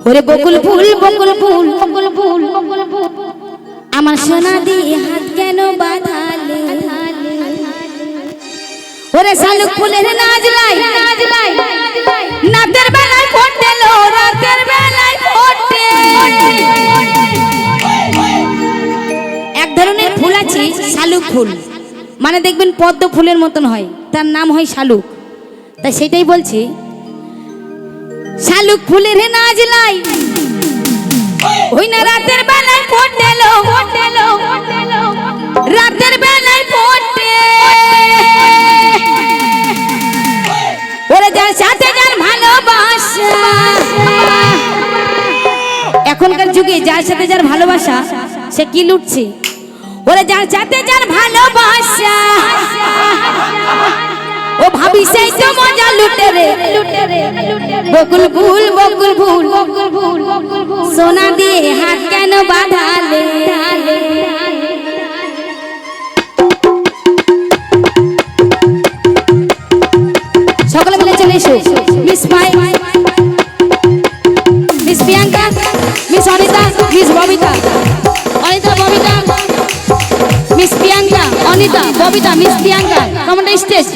ওরে বকুল ফুল বকুল ফুল বকুল ফুল আমার সোনা দিয়ে হাত কেন বাঁধালে ওরে শালুক ফুলের নাচ লাই নাতের বেলায় ফোটে লো রাতের বেলায় ফোটে এক ধরনের ফুল আছে শালুক ফুল মানে দেখবেন পদ্ম ফুলের মতন হয় তার নাম হয় শালুক তাই সেটাই বলছি শালুক ফুলের নাচ লাই ওই না রাতের বেলায় ফোটে লো রাতের বেলায় ফোটে ওরে যার সাথে যার ভালোবাসা এখনকার যুগে যার সাথে যার ভালোবাসা সে কি লুটছে ওরে যার সাথে যার ভালোবাসা ও ভাবি সেই তো মজা লুটে রে বকুল ফুল বকুল ফুল সোনা দিয়ে হাত কেন বাঁধালে সকলে মিলে চলে এসো মিস পাই miss Priyanka miss Anita miss Babita Babita miss Priyanka Anita Babita miss Priyanka common stage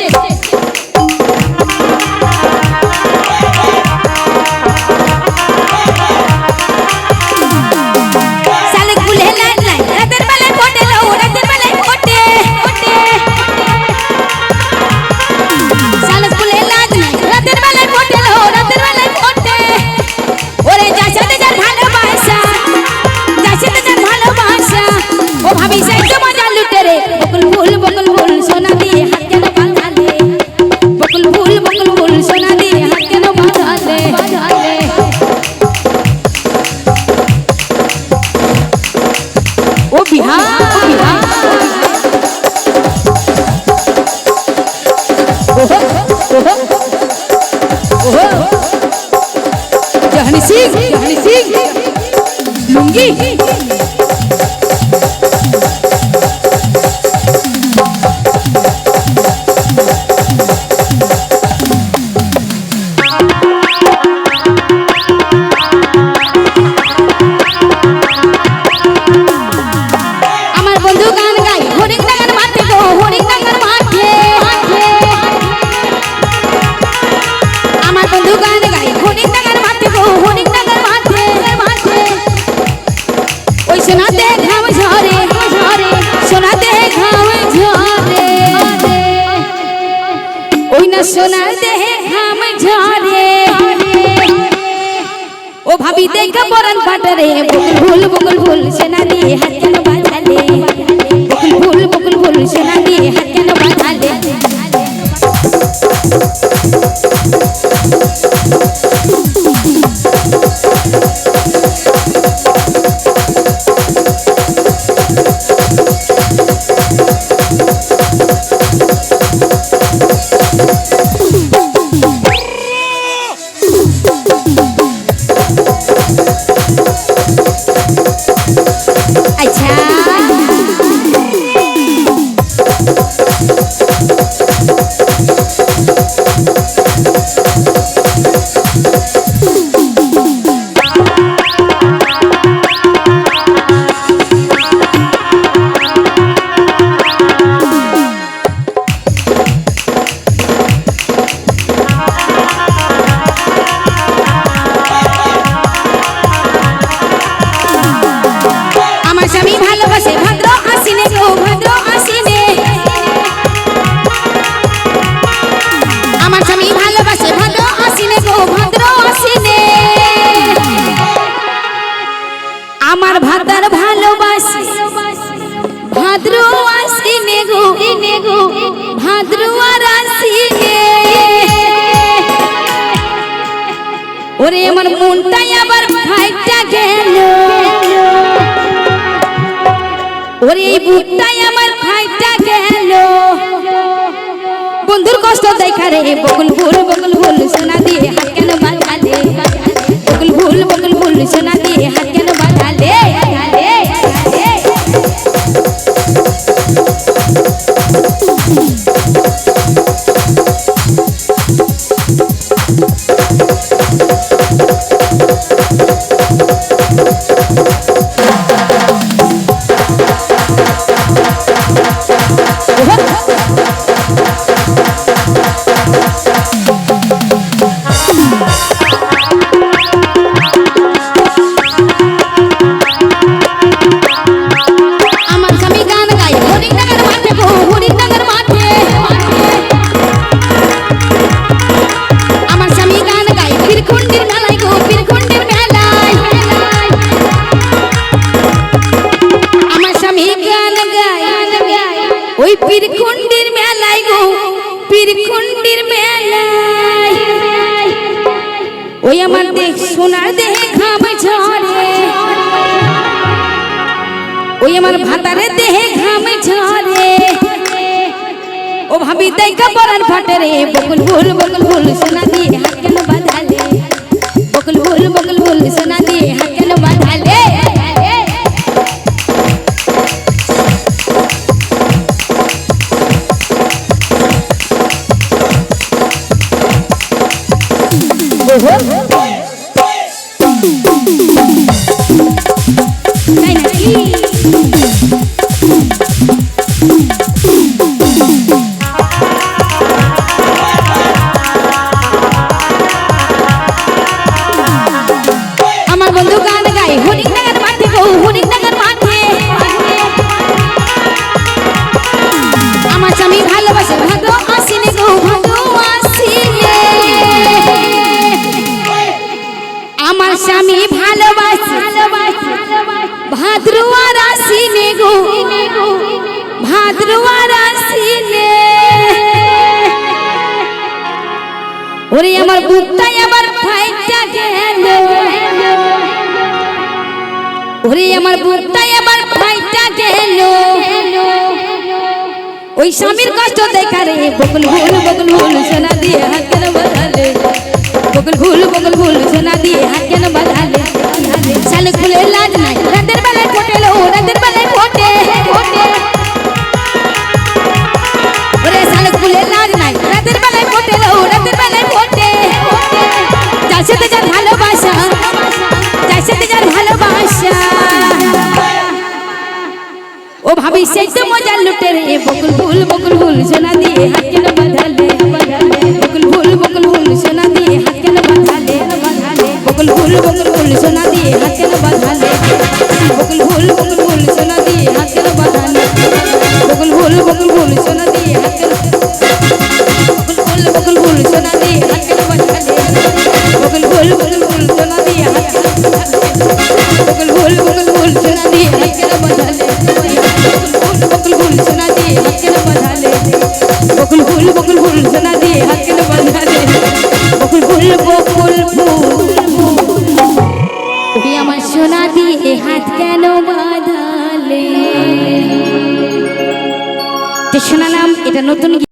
जहनी सिंह लुंगी সোনার দেহে ঘাম ঝরে ও ভাবি দেখা পরান ফাটারে বকুল ফুল সোনা দিয়ে হাত কেন বাঁধালে বকুল ফুল সোনা দিয়ে হাত কেন বাঁধালে আমার ভাতার ভালোবাসি ভাদ্র আসিনে গো ভাদ্র আর আসিনে ওরে আমার মনটাই আবার ফাইটা গেল ওরে এই বুকটাই আমার ফাইটা গেল বন্ধুর কষ্ট দেখা রে বকুল ফুল সোনা দিয়ে হাত কেন বাঁধালে বকুল ফুল সোনা দিয়ে হাত কেন বাঁধালে ওই আমার দেখ সোনার দেহে ঘাম ঝরে ওই আমার ভাতারে দেহে ঘাম ঝরে ও ভাবি তাই কাপড়ার ফাটে রে বকুল ফুল সোনা দিয়ে হাত কেন বাঁধালে বকুল ফুল সোনা দিয়ে হাত কেন বাঁধালে তাই নাকি আমার বন্ধু গান গাই হরিণ ডাঙ্গার মাঠে গো হরিণ ডাঙ্গার মাঠে আমার স্বামী ভালোবাসে ভাদ্র আসিনে গো ভাদ্র আসিনে আমার স্বামী ভালোবাসে ভাদ্রুয়ার আসিনে গো ভাদ্রুয়ার আসিনে ওরে আমার বুকটাই আবার ফাইটা গেল ওরে আমার বুকটাই আবার ফাইটা গেল ওই স্বামীর কষ্ট দেখা রে বকুল ফুল সোনা দিয়ে হাত কেন বাঁধালে বকুল ফুল সোনা দিয়ে হাত কেন বাঁধালে শালুক ফুলের লাজ নাই রাতের বেলায় ফোটে লো রাতের বেলায় ফোটে ওরে শালুক ফুলের লাজ নাই রাতের বেলায় ফোটে লো রাতের বেলায় ফোটে যার সাথে যার ভালোবাসা যার সাথে যার ভালোবাসা ও ভাবি সেই তো মজা লুটে রে বকুল ফুল সোনা দিয়ে হাত কেন বাঁধালে বকুল ফুল সোনা দিয়ে হাত কেন বাঁধালে বকুল ফুল সোনা দিয়ে হাত কেন বাঁধালে বকুল ফুল সোনা দিয়ে হাত কেন বাঁধালে বকুল ফুল সোনা দিয়ে হাত কেন বকুল ফুল সোনা দিয়ে হাত কেন বাঁধালে বকুল ফুল সোনা দিয়ে হাত বকুল ফুল সোনা দিয়ে হাত কেন বাঁধালে বকুল ফুল সোনা দিয়ে হাত কেন বাঁধালে বকুল ফুল সোনা দিয়ে হাত কেন বাঁধালে বকুল ফুল তুমি আমার সোনা দিয়ে হাত কেন বাঁধালে শোনালাম এটা নতুন